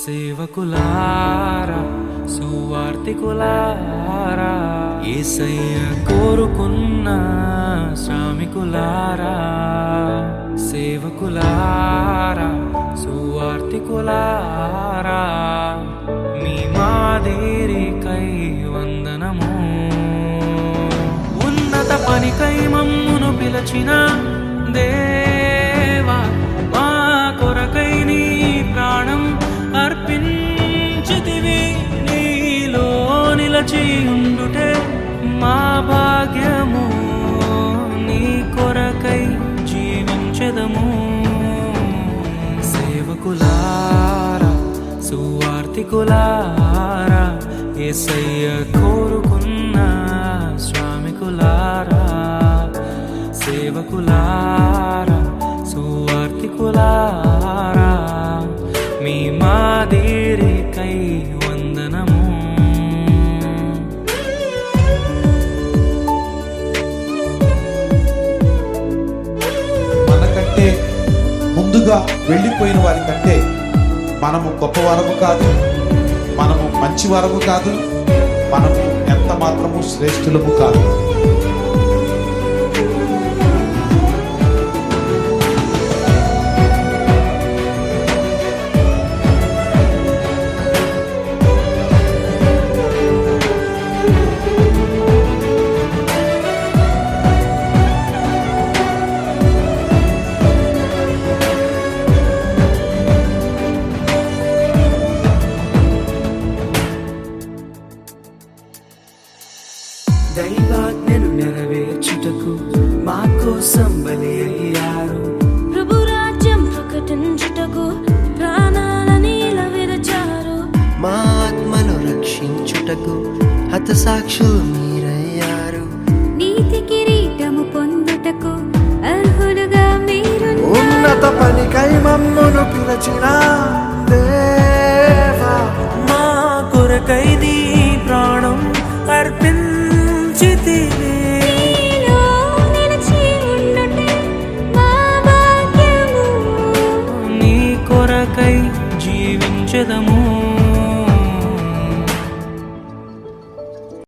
సేవకులారా సువార్తికులారా యేసయ్య కోరుకున్న శ్రామికులారా సేవకులారా సువార్తికులారా మీ మాదిరికై వందనము ఉన్నత పనికై మమ్మును పిలచిన దేవా మా కొరకై నీ ప్రాణం అర్పించితివి నీలో నిలచి ఉండుటే మా భాగ్యము నీ కొరకై జీవించెదము సేవకులారా సువార్తికులారా యేసయ్య కోరుకున్న శ్రామికులారా సేవకులారా సువార్తికులారా మీ మాదిరికై వందనము మనకంటే ముందుగా వెళ్ళిపోయిన వారి కంటే మనము గొప్పవారము కాదు, మనము మంచివారము కాదు, మనము ఎంత మాత్రము శ్రేష్ఠులము కాదు. దైవాజ్ఞను నెరవేర్చుటకు మా కోసం బలి అయ్యారు ప్రభు రాజ్యం ప్రకటించుటకు ప్రాణాలని విరచారు మా ఆత్మను రక్షించుటకు హతసాక్షులు